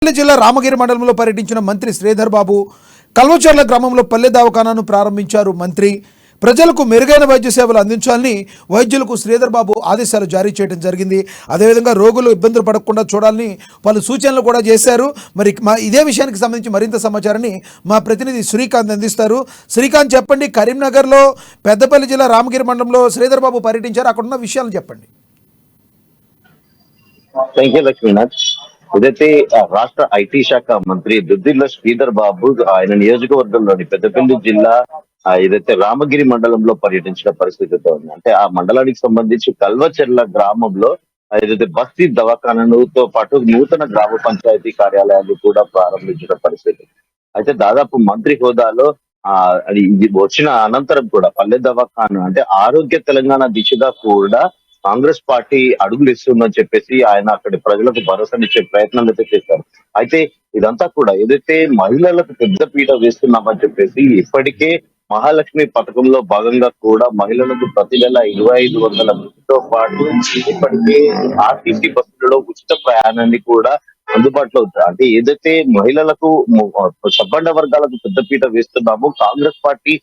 పెద్దపల్లి జిల్లా రామగిరి మండలంలో పర్యటించిన మంత్రి శ్రీధర్ బాబు కల్వచర్ల గ్రామంలో పల్లె దవాఖానాను ప్రారంభించారు. మంత్రి ప్రజలకు మెరుగైన వైద్య సేవలు అందించాలని వైద్యులకు శ్రీధర్ బాబు ఆదేశాలు జారీ చేయడం జరిగింది. అదేవిధంగా రోగులు ఇబ్బందులు పడకుండా చూడాలని పలు సూచనలు కూడా చేశారు. మరి ఇదే విషయానికి సంబంధించి మరింత సమాచారాన్ని మా ప్రతినిధి శ్రీకాంత్ అందిస్తారు. శ్రీకాంత్, చెప్పండి, కరీంనగర్లో పెద్దపల్లి జిల్లా రామగిరి మండలంలో శ్రీధర్ బాబు పర్యటించారు. అక్కడున్న విషయాలు చెప్పండి. Thank you Lakshminath. ఏదైతే రాష్ట్ర ఐటీ శాఖ మంత్రి దుద్దిల్ల శ్రీధర్ బాబు ఆయన నియోజకవర్గంలోని పెద్దపల్లి జిల్లా ఏదైతే రామగిరి మండలంలో పర్యటించిన పరిస్థితితో ఉంది. అంటే ఆ మండలానికి సంబంధించి కల్వచెర్ల గ్రామంలో ఏదైతే బస్తీ దవాఖానతో పాటు నూతన గ్రామ పంచాయతీ కార్యాలయాన్ని కూడా ప్రారంభించిన పరిస్థితి. అయితే దాదాపు మంత్రి హోదాలో అది ఇది వచ్చిన అనంతరం కూడా పల్లె దవాఖాన అంటే ఆరోగ్య తెలంగాణ దిశగా కూడా కాంగ్రెస్ పార్టీ అడుగులు ఇస్తుందని చెప్పేసి ఆయన అక్కడి ప్రజలకు భరోసానిచ్చే ప్రయత్నం అయితే చేశారు. అయితే ఇదంతా కూడా ఏదైతే మహిళలకు పెద్ద పీట వేస్తున్నామని చెప్పేసి ఇప్పటికే మహాలక్ష్మి పథకంలో భాగంగా కూడా మహిళలకు ప్రతి నెల 2500 పాటు ఇప్పటికే ఆర్టీసీ బస్సులలో ఉచిత ప్రయాణాన్ని కూడా అందుబాటులో ఉంది. అంటే ఏదైతే మహిళలకు సబ్బండ వర్గాలకు పెద్దపీట వేస్తున్నామో కాంగ్రెస్ పార్టీ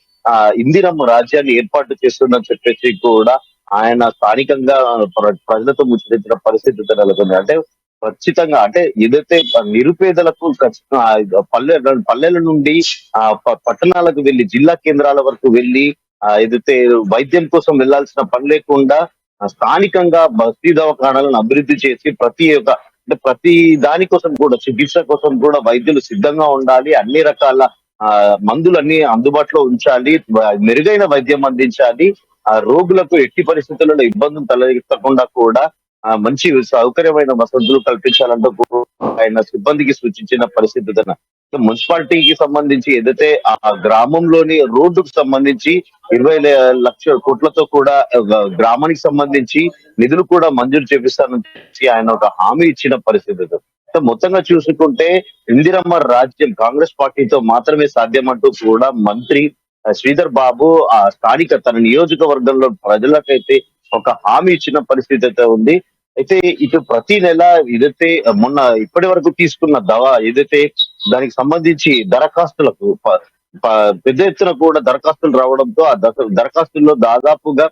ఇందిరమ్మ రాజ్యాన్ని ఏర్పాటు చేస్తుందని చెప్పేసి కూడా ఆయన స్థానికంగా ప్రజలతో ముచ్చరించిన పరిస్థితి నెలకొంది. అంటే ఖచ్చితంగా అంటే ఏదైతే నిరుపేదలకు పల్లెల నుండి పట్టణాలకు వెళ్లి జిల్లా కేంద్రాల వరకు వెళ్లి ఏదైతే వైద్యం కోసం వెళ్లాల్సిన పని లేకుండా స్థానికంగా బస్తీ దవాఖానాలను అభివృద్ధి చేసి ప్రతి దానికోసం కూడా చికిత్స కోసం కూడా వైద్యులు సిద్ధంగా ఉండాలి. అన్ని రకాల మందులన్నీ అందుబాటులో ఉంచాలి. మెరుగైన వైద్యం అందించాలి. ఆ రోగులకు ఎట్టి పరిస్థితుల్లో ఇబ్బందులు తలెత్తకుండా కూడా మంచి సౌకర్యమైన వసతులు కల్పించాలంటూ ఆయన సిబ్బందికి సూచించిన పరిస్థితి. మున్సిపాలిటీకి సంబంధించి ఏదైతే ఆ గ్రామంలోని రోడ్డుకు సంబంధించి 20 లక్షల కోట్లతో కూడా గ్రామానికి సంబంధించి నిధులు కూడా మంజూరు చేపిస్తానని ఆయన ఒక హామీ ఇచ్చిన పరిస్థితి. మొత్తంగా చూసుకుంటే ఇందిరమ్మ రాజ్యం కాంగ్రెస్ పార్టీతో మాత్రమే సాధ్యమంటూ కూడా మంత్రి శ్రీధర్ బాబు ఆ స్థానిక తన నియోజకవర్గంలో ప్రజలకైతే ఒక హామీ ఇచ్చిన పరిస్థితి అయితే ఉంది. అయితే ఇటు ప్రతి నెల ఏదైతే మొన్న ఇప్పటి వరకు తీసుకున్న ఏదైతే దానికి సంబంధించి దరఖాస్తులకు పెద్ద ఎత్తున కూడా దరఖాస్తులు రావడంతో ఆ దరఖాస్తుల్లో దాదాపుగా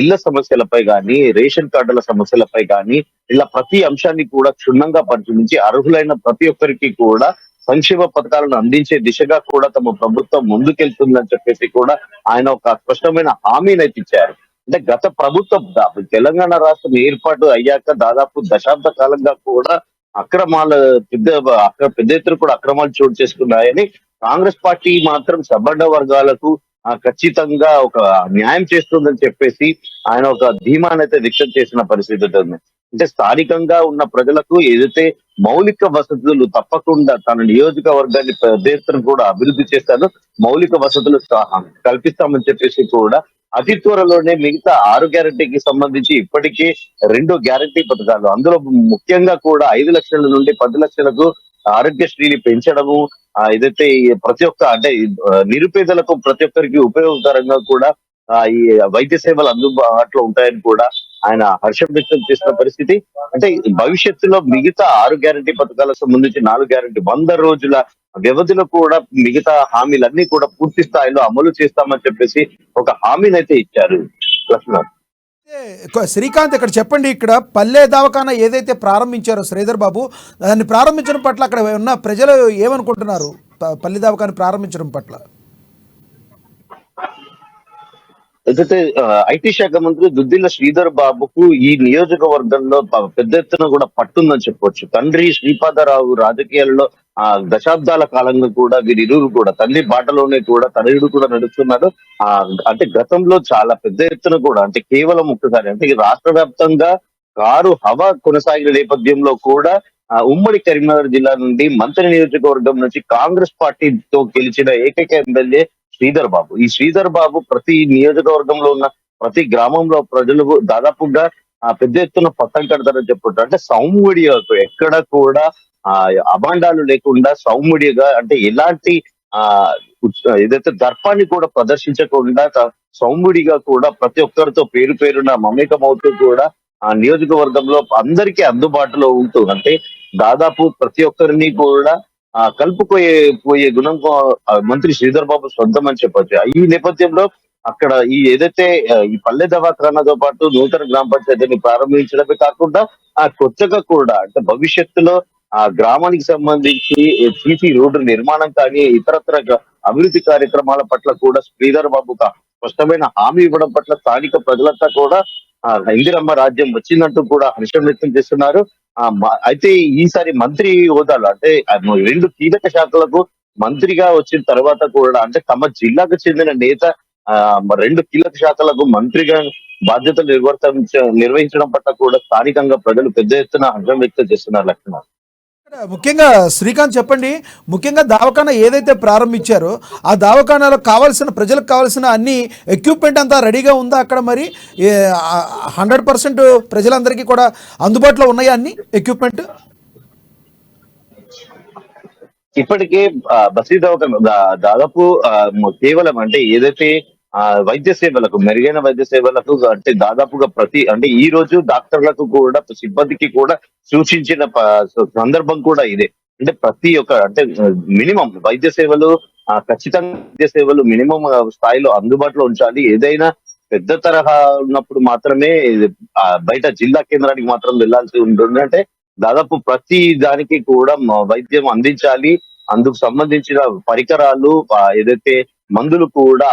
ఇళ్ల సమస్యలపై గాని రేషన్ కార్డుల సమస్యలపై గాని ఇలా ప్రతి అంశాన్ని కూడా క్షుణ్ణంగా పరిశీలించి అర్హులైన ప్రతి ఒక్కరికి కూడా సంక్షేమ పథకాలను అందించే దిశగా కూడా తమ ప్రభుత్వం ముందుకెళ్తుందని చెప్పేసి కూడా ఆయన ఒక స్పష్టమైన హామీని అయితే ఇచ్చారు. అంటే గత ప్రభుత్వం తెలంగాణ రాష్ట్రం ఏర్పాటు అయ్యాక దాదాపు దశాబ్ద కాలంగా కూడా పెద్ద ఎత్తున కూడా అక్రమాలు చోటు చేసుకున్నాయని కాంగ్రెస్ పార్టీ మాత్రం సబ్బండ వర్గాలకు ఖచ్చితంగా ఒక న్యాయం చేస్తుందని చెప్పేసి ఆయన ఒక ధీమానైతే వ్యక్తం చేసిన పరిస్థితి ఉంది. అంటే స్థానికంగా ఉన్న ప్రజలకు ఏదైతే మౌలిక వసతులు తప్పకుండా తన నియోజకవర్గాన్ని పెద్ద ఎత్తున కూడా అభివృద్ధి చేస్తాను, మౌలిక వసతులు కల్పిస్తామని చెప్పేసి కూడా అతి త్వరలోనే మిగతా 6 గ్యారంటీకి సంబంధించి ఇప్పటికే 2 గ్యారంటీ పథకాలు అందులో ముఖ్యంగా కూడా 5 లక్షల నుండి 10 లక్షలకు ఆరోగ్యశ్రీని పెంచడము ఏదైతే ప్రతి ఒక్క అంటే నిరుపేదలకు ప్రతి ఒక్కరికి ఉపయోగకరంగా కూడా ఈ వైద్య సేవలు అందుబాటులో ఉంటాయని కూడా ఆయన హర్షం వ్యక్తం చేసిన పరిస్థితి. అంటే భవిష్యత్తులో మిగతా 6 గ్యారంటీ పథకాలకు సంబంధించి 4 గ్యారంటీ 100 రోజుల వ్యవధిలో కూడా మిగతా హామీలన్నీ కూడా పూర్తి స్థాయిలో అమలు చేస్తామని చెప్పేసి ఒక హామీని అయితే ఇచ్చారు. లక్ష్మణ్, శ్రీకాంత్, ఇక్కడ చెప్పండి, ఇక్కడ పల్లె దవాఖానా ఏదైతే ప్రారంభించారో శ్రీధర్ బాబు, దాన్ని ప్రారంభించడం పట్ల అక్కడ ఉన్న ప్రజలు ఏమనుకుంటున్నారు? పల్లె దవాఖానా ప్రారంభించడం పట్ల అయితే ఐటీ శాఖ మంత్రి దుద్దిల్ల శ్రీధర్ బాబుకు ఈ నియోజకవర్గంలో పెద్ద ఎత్తున కూడా పట్టుందని చెప్పొచ్చు. తండ్రి శ్రీపాదరావు రాజకీయాల్లో దశాబ్దాల కాలంగా కూడా వీరిరువురు కూడా తండ్రి బాటలోనే కూడా తనయుడు కూడా నడుస్తున్నాడు. అంటే గతంలో చాలా పెద్ద ఎత్తున కూడా అంటే కేవలం ఒక్కసారి అంటే రాష్ట్ర వ్యాప్తంగా కారు హవా కొనసాగిన నేపథ్యంలో కూడా ఉమ్మడి కరీంనగర్ జిల్లా నుండి మంత్రి నియోజకవర్గం నుంచి కాంగ్రెస్ పార్టీతో గెలిచిన ఏకైక ఎమ్మెల్యే శ్రీధర్ బాబు. ఈ శ్రీధర్ బాబు ప్రతి నియోజకవర్గంలో ఉన్న ప్రతి గ్రామంలో ప్రజలు దాదాపుగా పెద్ద ఎత్తున పట్టం కడతారని చెప్పుకుంటారు. అంటే సౌమ్యుడిగా ఎక్కడ కూడా అభాండాలు లేకుండా సౌమ్యుడిగా అంటే ఎలాంటి ఏదైతే దర్పాన్ని కూడా ప్రదర్శించకుండా సౌమ్యుడిగా కూడా ప్రతి ఒక్కరితో పేరున మమేకమవుతూ కూడా ఆ నియోజకవర్గంలో అందరికీ అందుబాటులో ఉంటూ అంటే దాదాపు ప్రతి ఒక్కరిని కూడా పోయే గుణం మంత్రి శ్రీధర్ బాబు సొంతం అని చెప్పొచ్చు. ఈ నేపథ్యంలో అక్కడ ఈ ఏదైతే ఈ పల్లె దవాఖానాతో పాటు నూతన గ్రామ పంచాయతీని ప్రారంభించడమే కాకుండా కొత్తగా కూడా అంటే భవిష్యత్తులో ఆ గ్రామానికి సంబంధించి సీసీ రోడ్డు నిర్మాణం కానీ ఇతరత్ర అభివృద్ధి కార్యక్రమాల పట్ల కూడా శ్రీధర్ బాబు ఒక స్పష్టమైన హామీ ఇవ్వడం పట్ల స్థానిక ప్రజలంతా కూడా ఇందిరమ్మ రాజ్యం వచ్చిందంటూ కూడా హర్షం వ్యక్తం చేస్తున్నారు. అయితే ఈసారి మంత్రి హోదాలో అంటే రెండు కీలక శాఖలకు మంత్రిగా వచ్చిన తర్వాత కూడా అంటే తమ జిల్లాకు చెందిన నేత రెండు కీలక శాఖలకు మంత్రిగా బాధ్యతలు నిర్వహించడం పట్ల కూడా స్థానికంగా ప్రజలు పెద్ద ఎత్తున హర్షం వ్యక్తం చేస్తున్నారు. లక్ష్మణ్, ముఖ్యంగా శ్రీకాంత్ చెప్పండి, ముఖ్యంగా దవాఖానా ఏదైతే ప్రారంభించారో ఆ దవాఖానాలో కావాల్సిన ప్రజలకు కావాల్సిన అన్ని ఎక్విప్మెంట్ అంతా రెడీగా ఉందా అక్కడ? మరి 100% ప్రజలందరికీ కూడా అందుబాటులో ఉన్నాయా అన్ని ఎక్విప్మెంట్? ఇప్పటికే బస్తీ దవాఖాన దాదాపు కేవలం అంటే ఏదైతే వైద్య సేవలకు మెరుగైన వైద్య సేవలకు అంటే దాదాపుగా అంటే ఈ రోజు డాక్టర్లకు కూడా సిబ్బందికి కూడా సూచించిన సందర్భం కూడా ఇదే. అంటే ప్రతి ఒక్క అంటే మినిమం వైద్య సేవలు ఖచ్చితంగా వైద్య సేవలు మినిమం స్థాయిలో అందుబాటులో ఉంచాలి. ఏదైనా పెద్ద తరహా ఉన్నప్పుడు మాత్రమే బయట జిల్లా కేంద్రానికి మాత్రం వెళ్లాల్సి ఉంటుంది. అంటే దాదాపు ప్రతి దానికి కూడా వైద్యం అందించాలి. అందుకు సంబంధించిన పరికరాలు ఏదైతే మందులు కూడా